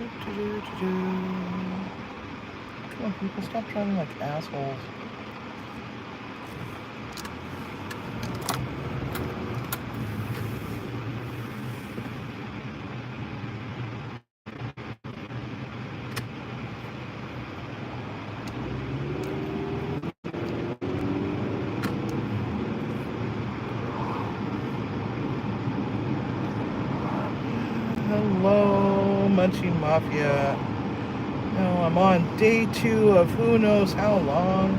Come on, people, stop driving like assholes. Hello, Munchie Mafia. I'm on day 2 of who knows how long.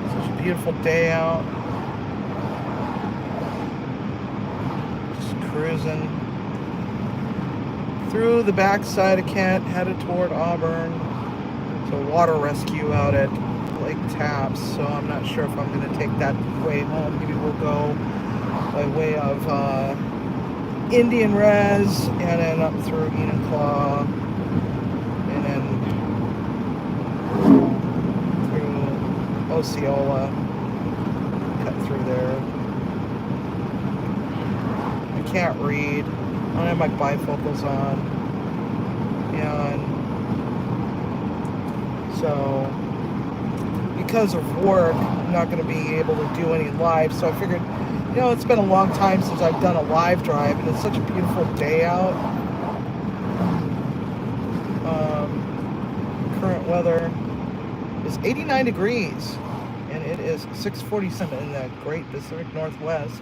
Such a beautiful day out. Just cruising through the backside of Kent, headed toward Auburn. It's a water rescue out at Lake Taps, so I'm not sure if I'm going to take that way home. Maybe we'll go by way of Indian Res, and then up through Enumclaw, and then through Osceola, cut through there. I can't read. I don't have my bifocals on, and so because of work, I'm not going to be able to do any live. So I figured, it's been a long time since I've done a live drive, and it's such a beautiful day out. Current weather is 89 degrees, and it is 6:47 in the Great Pacific Northwest.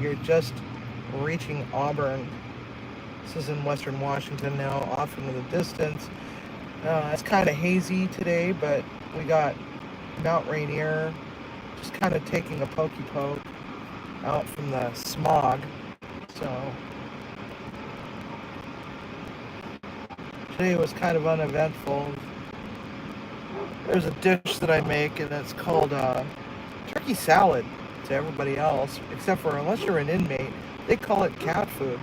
You're just reaching Auburn. This is in Western Washington now, off into the distance. It's kind of hazy today, but we got Mount Rainier just kind of taking a pokey poke out from the smog. So today was kind of uneventful. There's a dish that I make, and it's called turkey salad to everybody else, except for unless you're an inmate, they call it cat food.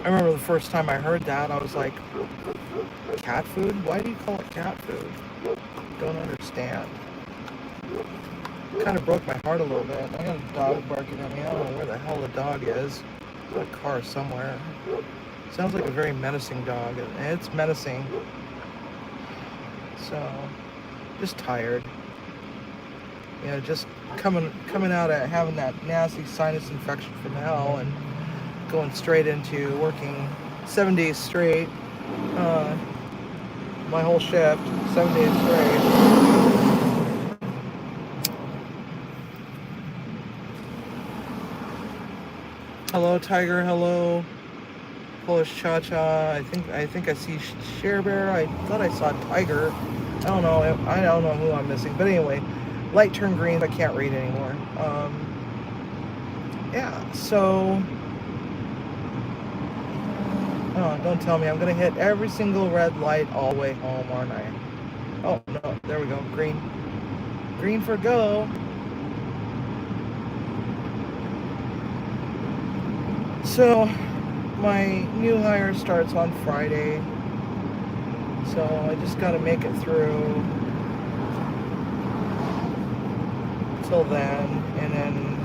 I remember the first time I heard that, I was like, cat food? Why do you call it cat food? Don't understand. Kind of broke my heart a little bit. I got a dog barking at me. I don't know where the hell the dog is. There's a car somewhere. Sounds like a very menacing dog. It's menacing. So, just tired. Just coming out of having that nasty sinus infection from hell and going straight into working 7 days straight. My whole shift, 7 days straight. Hello, Tiger. Hello, Polish Cha-Cha. I think I see Share Bear. I thought I saw Tiger. I don't know who I'm missing. But anyway, light turned green. I can't read anymore. Yeah. So, don't tell me I'm gonna hit every single red light all the way home, aren't I? Oh no, there we go. Green. Green for go. So, my new hire starts on Friday, so I just got to make it through till then, and then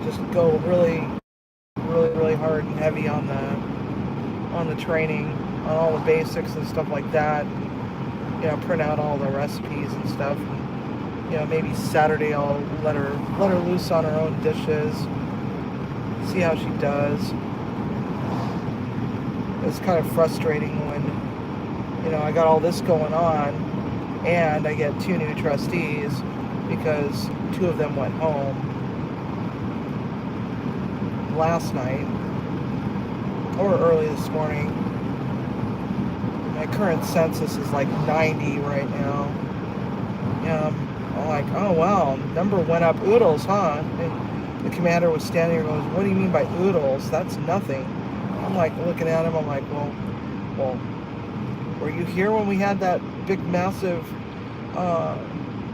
just go really, really, really hard and heavy on the training, on all the basics and stuff like that. Print out all the recipes and stuff. And, maybe Saturday I'll let her loose on her own dishes. See how she does. It's kind of frustrating when, I got all this going on and I get 2 new trustees because 2 of them went home last night or early this morning. My current census is like 90 right now. I'm like, oh wow, number went up oodles, huh? And the commander was standing there and goes, what do you mean by oodles? That's nothing. I'm like looking at him, I'm like, well, were you here when we had that big massive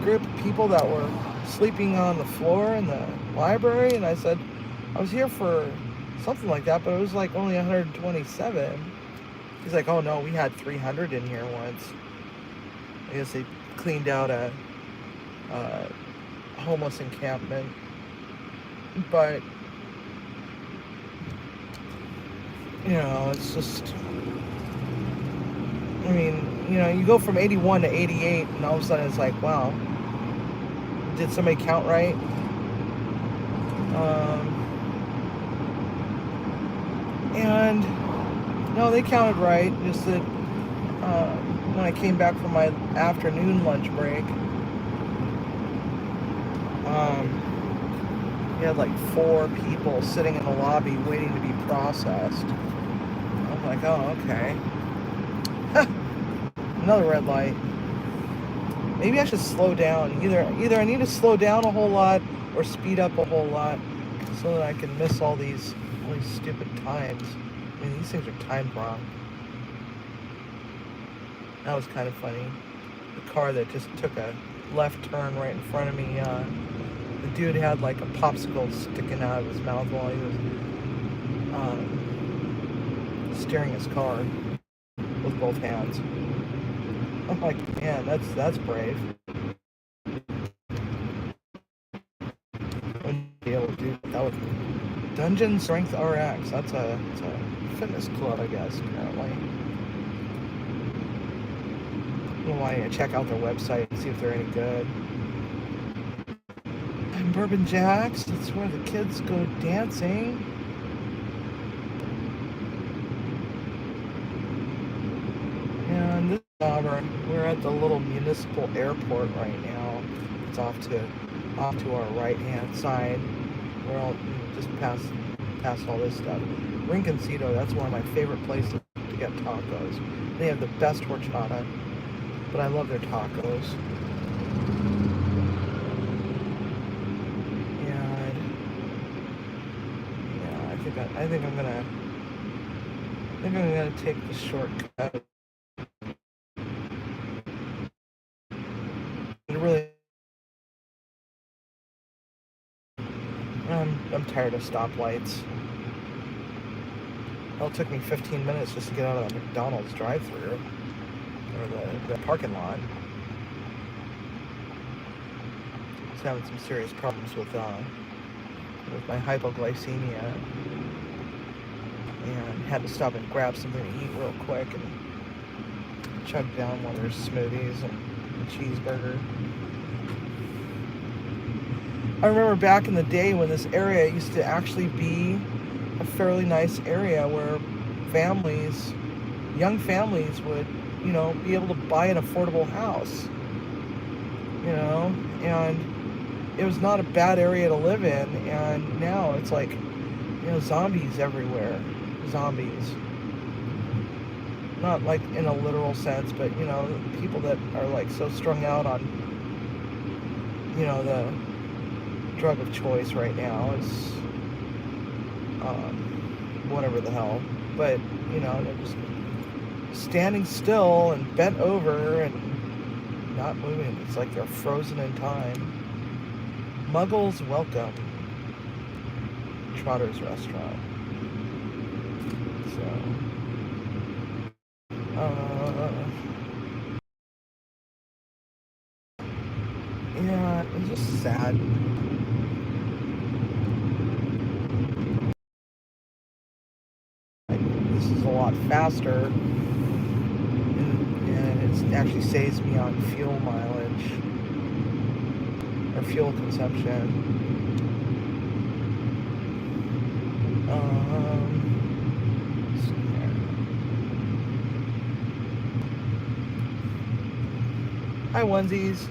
group of people that were sleeping on the floor in the library? And I said, I was here for something like that, but it was like only 127. He's like, oh no, we had 300 in here once. I guess they cleaned out a homeless encampment. But It's just, I mean, you go from 81 to 88, and all of a sudden it's like, wow, did somebody count right? And no, they counted right. Just that when I came back from my afternoon lunch break, you had like 4 people sitting in the lobby waiting to be processed. I'm like, oh, okay. Another red light. Maybe I should slow down. Either I need to slow down a whole lot or speed up a whole lot so that I can miss all these stupid times. I mean, these things are timed wrong. That was kind of funny. The car that just took a left turn right in front of me, the dude had like a popsicle sticking out of his mouth while he was steering his car with both hands. I'm like, man, that's brave. Wouldn't be able to do that with Dungeon Strength RX. It's a fitness club, I guess, apparently. I want to check out their website and see if they're any good. And Bourbon Jacks, that's where the kids go dancing. And this is Auburn. We're at the little municipal airport right now. It's off to our right-hand side. We're all just past all this stuff. Rinconcito, that's one of my favorite places to get tacos. They have the best horchata, but I love their tacos. I think I'm gonna take the shortcut. I'm tired of stoplights. Well, it took me 15 minutes just to get out of the McDonald's drive-thru or the parking lot. I was having some serious problems with my hypoglycemia, and had to stop and grab something to eat real quick and chug down one of their smoothies and a cheeseburger. I remember back in the day when this area used to actually be a fairly nice area where young families would, be able to buy an affordable house, and it was not a bad area to live in. And now it's like, zombies everywhere. Zombies. Not like in a literal sense, but, people that are like so strung out on, the drug of choice right now is whatever the hell, but they're just standing still and bent over and not moving. It's like they're frozen in time. Muggles welcome. Trotter's Restaurant. So yeah, it's just sad. This is a lot faster, and it actually saves me on fuel mileage or fuel consumption. Hi, onesies.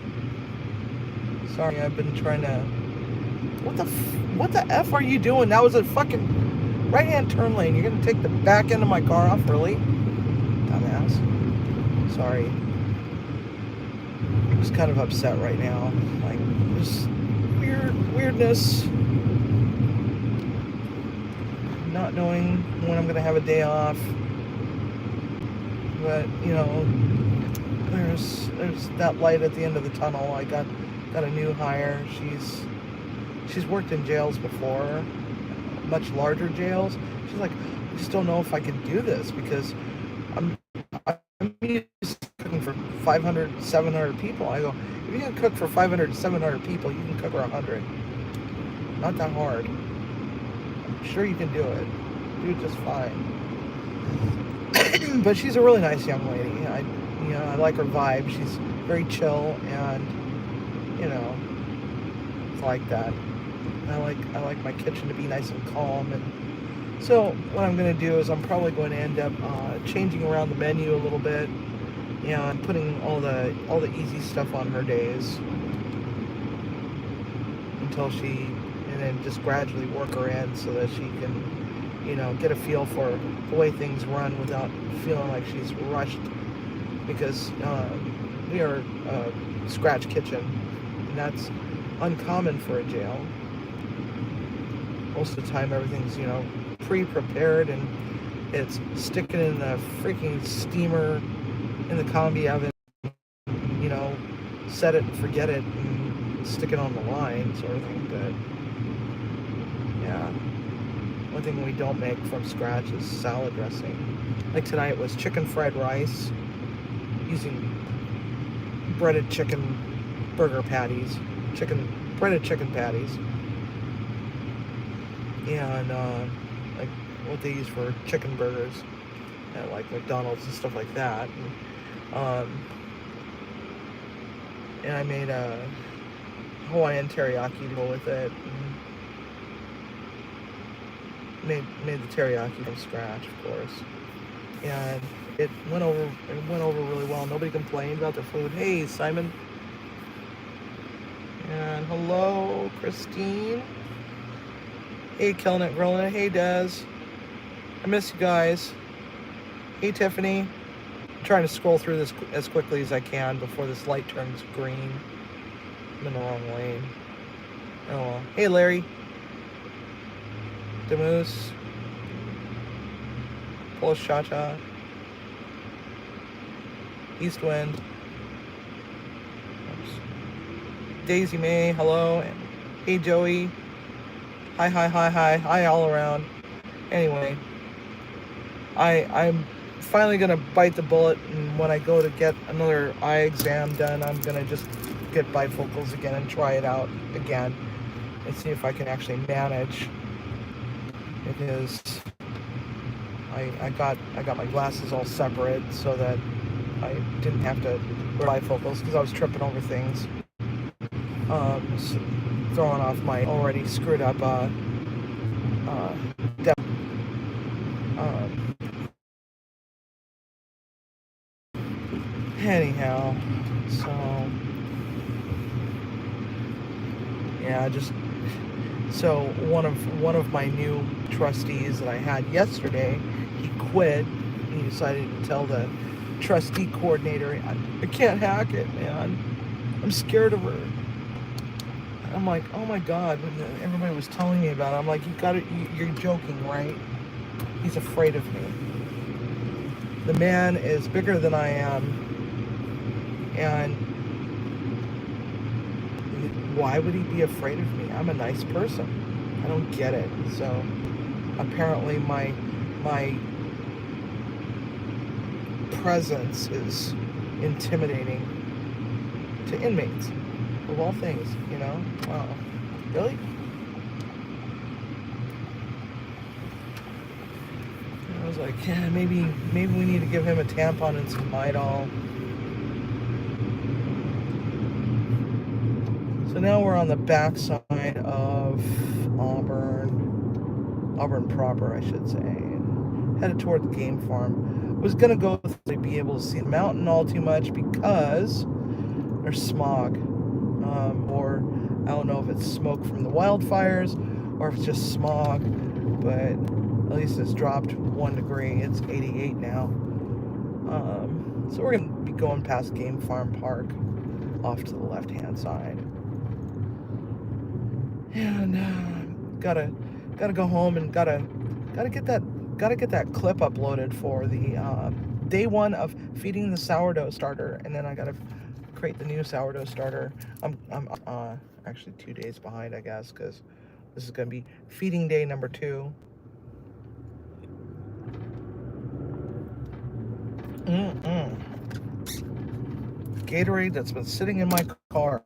Sorry, I've been trying to. What the F are you doing? That was a fucking right-hand turn lane. You're gonna take the back end of my car off, really? Dumbass. Sorry. I'm just kind of upset right now. Like, just weirdness. Not knowing when I'm gonna have a day off. But, there's that light at the end of the tunnel. I got a new hire. She's worked in jails before, much larger jails. She's like, I just don't know if I can do this because I'm used to cooking for 500, 700 people. I go, if you can cook for 500, 700 people, you can cook for 100. Not that hard. I'm sure you can do it. Do it just fine. But she's a really nice young lady. I like her vibe. She's very chill, and it's like that. I like my kitchen to be nice and calm, and so what I'm going to do is I'm probably going to end up changing around the menu a little bit and putting all the easy stuff on her days and then just gradually work her in so that she can, get a feel for the way things run without feeling like she's rushed, because we are a scratch kitchen, and that's uncommon for a jail. Most of the time everything's, pre-prepared, and it's sticking in the freaking steamer in the combi oven, set it and forget it and stick it on the line sort of thing. But yeah, one thing we don't make from scratch is salad dressing. Like tonight was chicken fried rice using breaded chicken burger patties, breaded chicken patties, and like what they use for chicken burgers at like McDonald's and stuff like that. And I made a Hawaiian teriyaki to go with it. And made the teriyaki from scratch, of course. And it went over really well. Nobody complained about the food. Hey, Simon. And hello, Christine. Hey, Killing It, Grilling It. Hey, Des. I miss you guys. Hey, Tiffany. I'm trying to scroll through this as quickly as I can before this light turns green. I'm in the wrong lane. Oh well. Hey, Larry. Demoose. Polish Cha-Cha. East Wind. Oops. Daisy May, hello. Hey, Joey. Hi all around. Anyway, I'm finally gonna bite the bullet, and when I go to get another eye exam done, I'm gonna just get bifocals again and try it out again and see if I can actually manage, because I got my glasses all separate so that I didn't have to wear bifocals, because I was tripping over things, throwing off my already screwed up anyhow, so yeah, so one of my new trustees that I had yesterday, he quit. He decided to tell the trustee coordinator, I can't hack it, man. I'm scared of her. I'm like, oh my God, when everybody was telling me about it, I'm like, you're joking, right? He's afraid of me. The man is bigger than I am, and why would he be afraid of me? I'm a nice person. I don't get it. So apparently my presence is intimidating to inmates, of all things, Wow. Really? I was like, yeah, maybe we need to give him a tampon and some Midol. So now we're on the backside of Auburn proper, I should say, and headed toward the game farm. Was gonna go to be able to see the mountain all too much because there's smog, or I don't know if it's smoke from the wildfires or if it's just smog, but at least it's dropped 1 degree. It's 88 now. So we're gonna be going past Game Farm Park off to the left-hand side. And gotta go home and gotta get that clip uploaded for the day 1 of feeding the sourdough starter, and then I gotta create the new sourdough starter. I'm actually 2 days behind, I guess, because this is gonna be feeding day number 2. Gatorade that's been sitting in my car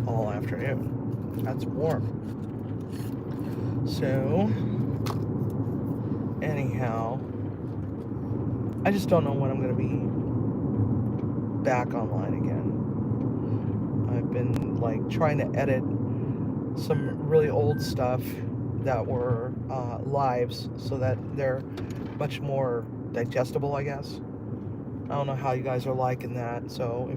all afternoon. That's warm. So, anyhow, I just don't know when I'm going to be back online again. I've been like trying to edit some really old stuff that were lives so that they're much more digestible, I guess. I don't know how you guys are liking that. So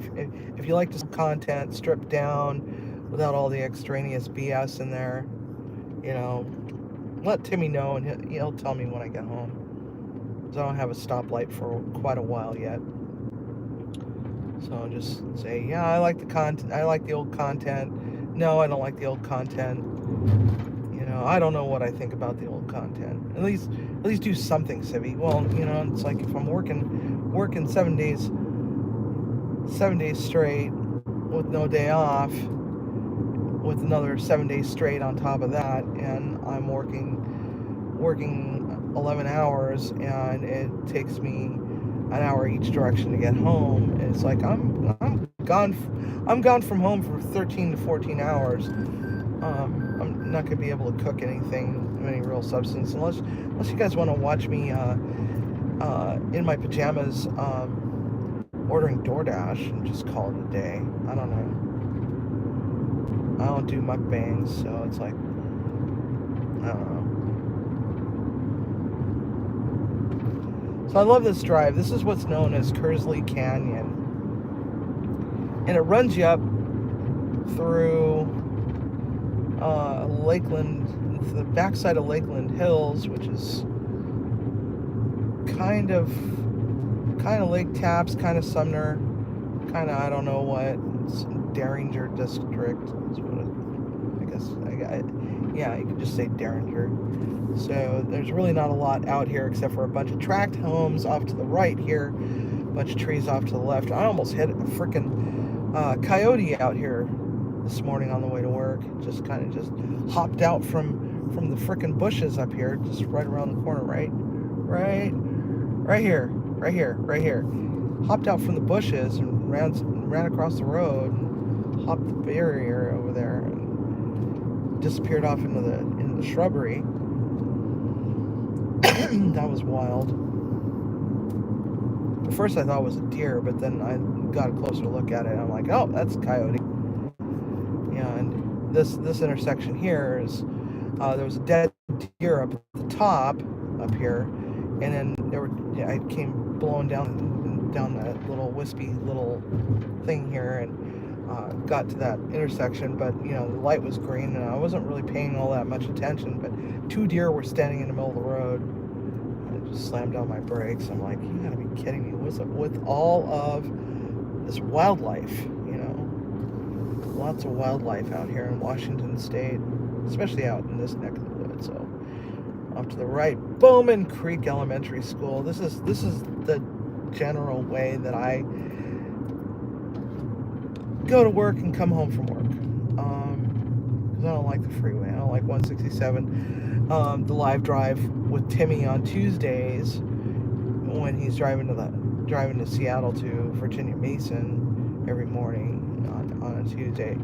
if you like this content stripped down without all the extraneous BS in there, you know, let Timmy know and he'll tell me when I get home. Because I don't have a stoplight for quite a while yet. So I'll just say, yeah, I like the content. I like the old content. No, I don't like the old content. You know, I don't know what I think about the old content. At least do something, Civvy. Well, you know, it's like if I'm working 7 days straight with no day off, with another 7 days straight on top of that, and I'm working 11 hours, and it takes me an hour each direction to get home. And it's like I'm gone from home for 13 to 14 hours. I'm not gonna be able to cook anything of any real substance unless you guys want to watch me in my pajamas ordering DoorDash and just call it a day. I don't know. I don't do mukbangs, so it's like, I don't know. So I love this drive. This is what's known as Kersley Canyon. And it runs you up through Lakeland, the backside of Lakeland Hills, which is kind of Lake Tapps, kind of Sumner, kind of, I don't know what, it's Derringer District is what I guess, yeah, you could just say Derringer. So there's really not a lot out here except for a bunch of tract homes off to the right here, a bunch of trees off to the left. I almost hit a freaking coyote out here this morning on the way to work. Just hopped out from the freaking bushes up here, just right around the corner, right here. Hopped out from the bushes and ran across the road and hopped the barrier over there and disappeared off into the shrubbery. That was wild. At first I thought it was a deer, but then I got a closer look at it and I'm like, oh, that's a coyote. Yeah, and this intersection here is there was a dead deer up at the top up here, and then I came blowing down that little wispy little thing here and got to that intersection, but you know the light was green and I wasn't really paying all that much attention, but 2 deer were standing in the middle of the road. I just slammed down my brakes. I'm like, you gotta be kidding me. What's up with all of this wildlife? You know, lots of wildlife out here in Washington State, especially out in this neck of the woods. So off to the right, Bowman Creek Elementary School. This is the general way that I go to work and come home from work. Because I don't like the freeway. I don't like 167. The live drive with Timmy on Tuesdays when he's driving to Seattle to Virginia Mason every morning on a Tuesday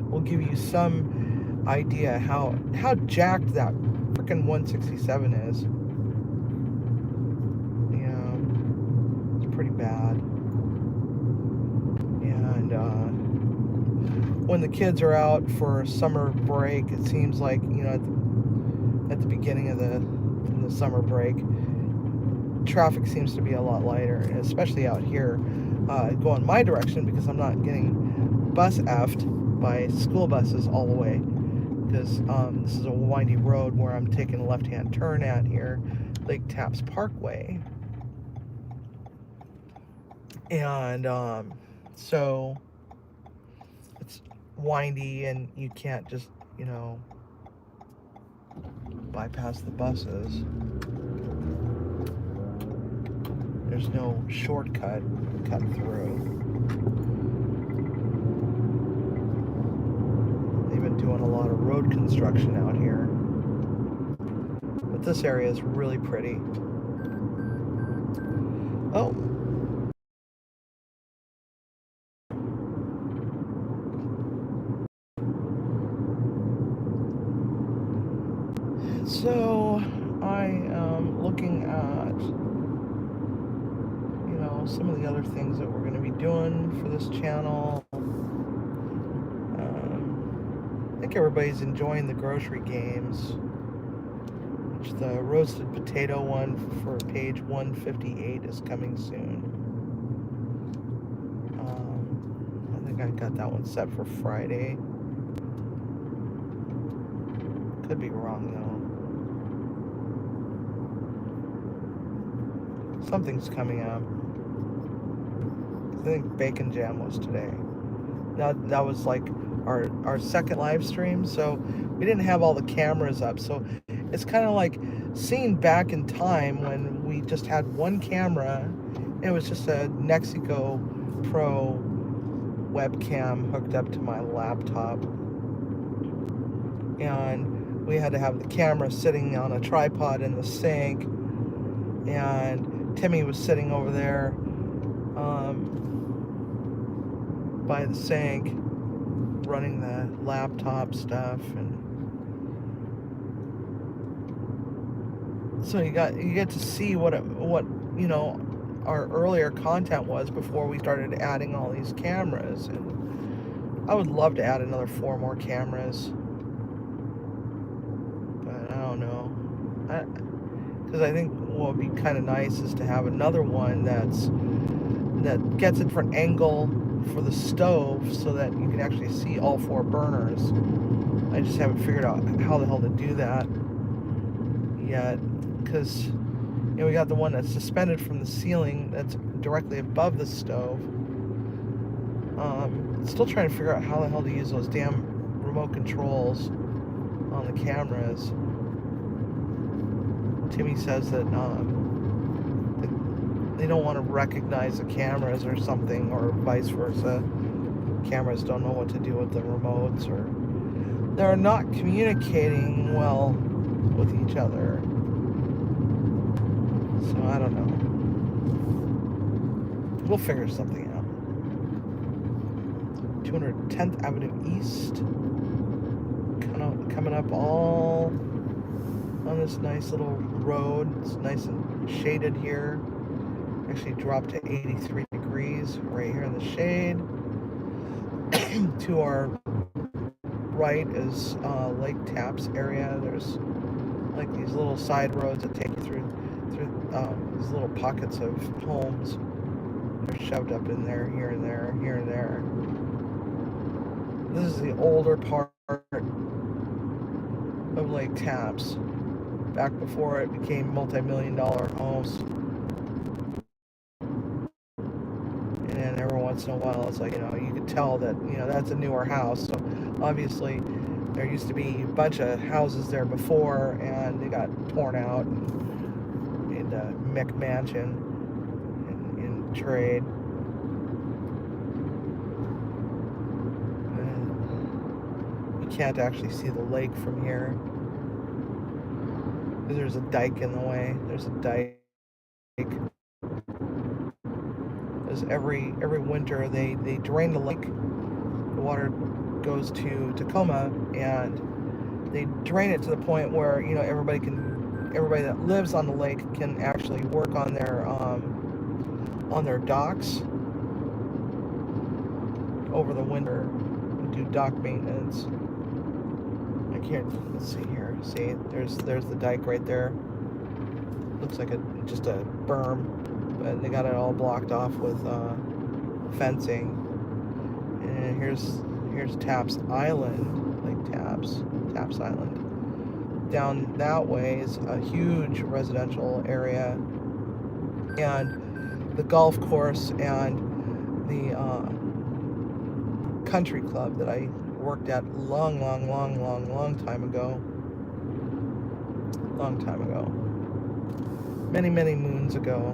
will give you some idea how jacked that freaking 167 is. You know, it's pretty bad. And when the kids are out for summer break, it seems like, you know, at the beginning of the summer break, traffic seems to be a lot lighter, especially out here going my direction, because I'm not getting bus effed by school buses all the way, because this is a windy road where I'm taking a left-hand turn at here, Lake Tapps Parkway. And so it's windy and you can't just, you know, bypass the buses. There's no shortcut cut through. They've been doing a lot of road construction out here. But this area is really pretty. Oh. So I am looking at, some of the other things that we're going to be doing for this channel. I think everybody's enjoying the grocery games, which the roasted potato one for page 158 is coming soon. I think I got that one set for Friday. Could be wrong though. Something's coming up. I think Bacon Jam was today. That was like our second live stream, so we didn't have all the cameras up. So it's kind of like seeing back in time when we just had one camera. It was just a Nexico Pro webcam hooked up to my laptop. And we had to have the camera sitting on a tripod in the sink. And Timmy was sitting over there by the sink running the laptop stuff, and so you get to see what our earlier content was before we started adding all these cameras. And I would love to add another 4 more cameras, but I don't know, because I think what would be kind of nice is to have another one that gets a different angle for the stove so that you can actually see all 4 burners. I just haven't figured out how the hell to do that yet, because we got the one that's suspended from the ceiling that's directly above the stove. Still trying to figure out how the hell to use those damn remote controls on the cameras. Timmy says that they don't want to recognize the cameras or something, or vice versa. Cameras don't know what to do with the remotes, or they're not communicating well with each other. So I don't know. We'll figure something out. 210th Avenue East. Coming up all on this nice little road. It's nice and shaded here. Actually dropped to 83 degrees right here in the shade. To our right is Lake Taps area. There's like these little side roads that take you through these little pockets of homes. They're shoved up in there, here and there, here and there. This is the older part of Lake Taps, back before it became multi-million-dollar homes. And then every once in a while, it's like, you could tell that, that's a newer house. So obviously, there used to be a bunch of houses there before, and they got torn out and made a McMansion in trade. You can't actually see the lake from here. There's a dike in the way. There's a dike. Because every winter they drain the lake. The water goes to Tacoma, and they drain it to the point where everybody that lives on the lake can actually work on their docks over the winter and do dock maintenance. Let's see here. See, there's the dike right there. Looks like just a berm, but they got it all blocked off with fencing. And here's Taps Island, Lake Taps Island. Down that way is a huge residential area, and the golf course and the country club that I worked at long time ago. Many moons ago.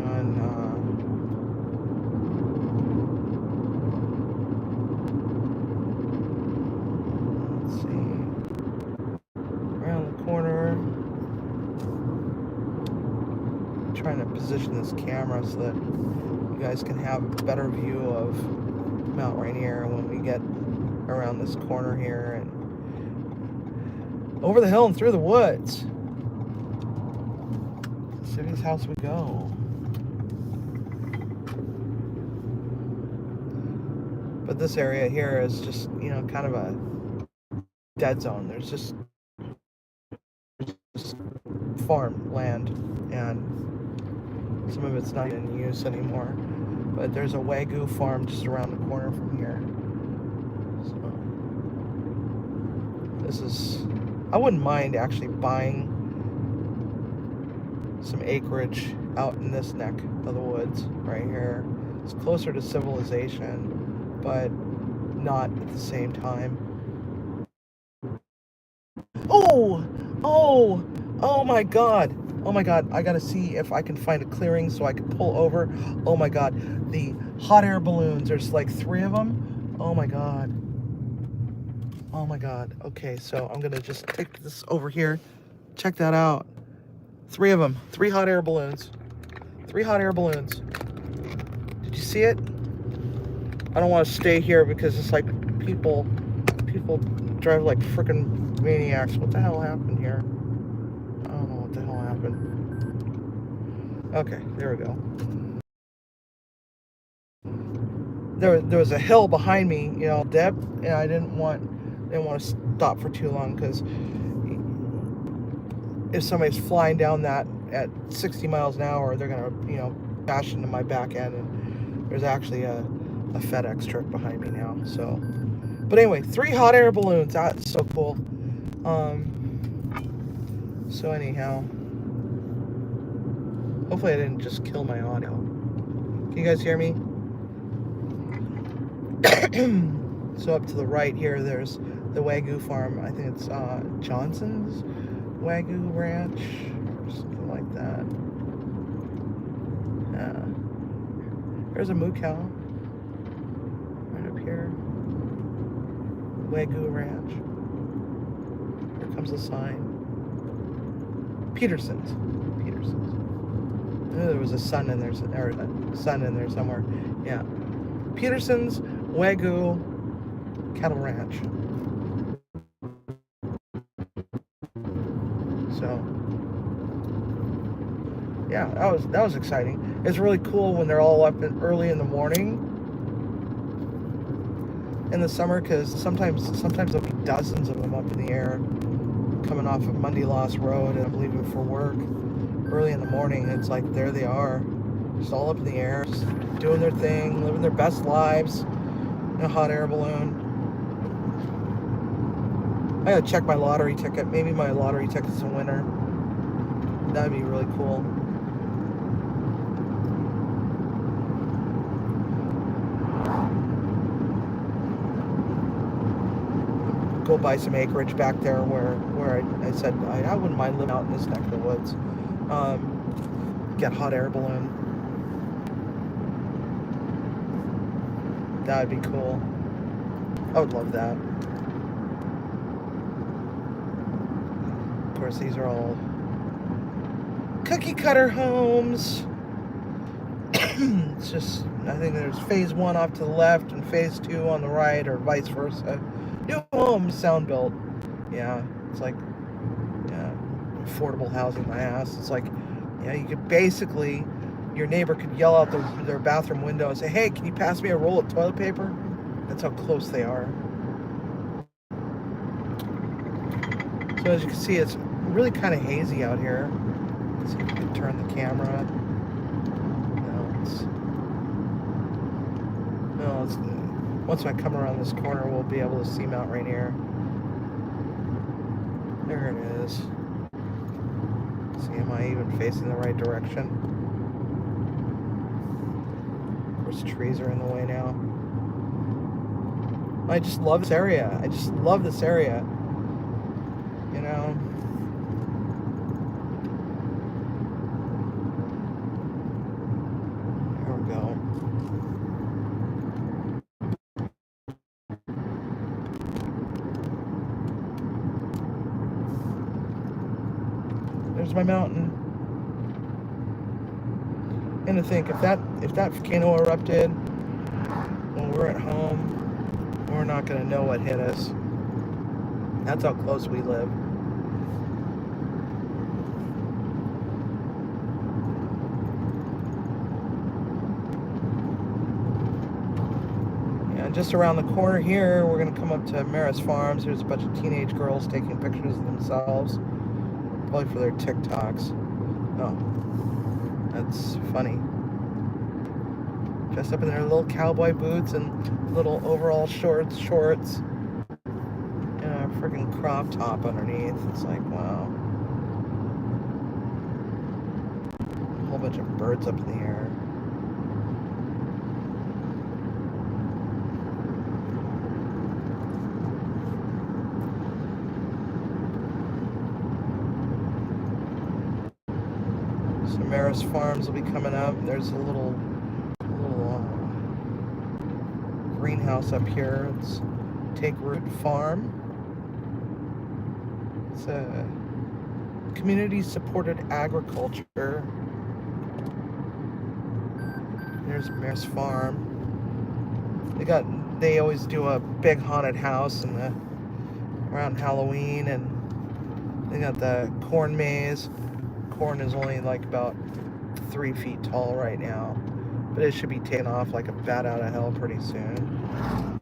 And let's see, around the corner, I'm trying to position this camera so that you guys can have a better view of Mount Rainier when we get around this corner here and over the hill and through the woods. City's house we go. But this area here is just, kind of a dead zone. There's just farm land, and some of it's not in use anymore. But there's a Wagyu farm just around the corner from here. So this is, I wouldn't mind actually buying some acreage out in this neck of the woods right here. It's closer to civilization, but not at the same time. Oh my God. Oh my God, I gotta see if I can find a clearing so I can pull over. Oh my God, the hot air balloons, there's like 3 of them. Oh my God. Oh my God. Okay, so I'm gonna just take this over here. Check that out. 3 of them, 3 hot air balloons. 3 hot air balloons. Did you see it? I don't want to stay here because it's like people drive like freaking maniacs. What the hell happened here? I don't know what the hell happened. Okay, there we go. There was a hill behind me, dip, and I didn't want to stop for too long because if somebody's flying down that at 60 miles an hour, they're gonna, bash into my back end. And there's actually a FedEx truck behind me now. So, but anyway, 3 hot air balloons. That's so cool. So anyhow, hopefully I didn't just kill my audio. Can you guys hear me? So up to the right here, there's the Wagyu farm. I think it's Johnson's Wagyu Ranch or something like that. There's a moo cow right up here. Wagyu Ranch. Here comes the sign. Peterson's. I knew there was a sun in there, or a sun in there somewhere. Yeah. Peterson's Wagyu Cattle Ranch. So, yeah, that was exciting. It's really cool when they're all up early in the morning in the summer, because sometimes there'll be dozens of them up in the air coming off of Mundy Lost Road, and I'm leaving for work early in the morning. It's like there they are, just all up in the air, just doing their thing, living their best lives in a hot air balloon. I gotta check my lottery ticket. Maybe my lottery ticket's a winner. That'd be really cool. Go buy some acreage back there where I said I wouldn't mind living out in this neck of the woods. Get hot air balloon. That'd be cool. I would love that. Of course, these are all cookie cutter homes. It's just, I think there's phase 1 off to the left and phase 2 on the right, or vice versa. New homes sound built. Yeah, it's like, affordable housing, my ass. It's like, you could basically, your neighbor could yell out their bathroom window and say, hey, can you pass me a roll of toilet paper? That's how close they are. So as you can see, it's really kind of hazy out here. Let's see if we can turn the camera. Once I come around this corner, we'll be able to see Mount Rainier. There it is. See, am I even facing the right direction? Of course, trees are in the way now. I just love this area. I just love this area. There we go. There's my mountain. And to think, if that volcano erupted when we're at home, we're not going to know what hit us. That's how close we live. Yeah, just around the corner here, we're going to come up to Maris Farms. There's a bunch of teenage girls taking pictures of themselves, probably for their TikToks. Oh, that's funny. Dressed up in their little cowboy boots and little overall shorts, and a freaking crop top underneath. It's like, wow. A whole bunch of birds up in the air. So Maris Farms will be coming up. There's a little greenhouse up here. It's Take Root Farm. It's a community-supported agriculture. There's Maris Farm. They always do a big haunted house around Halloween, and they got the corn maze. Corn is only like about 3 feet tall right now, but it should be taken off like a bat out of hell pretty soon.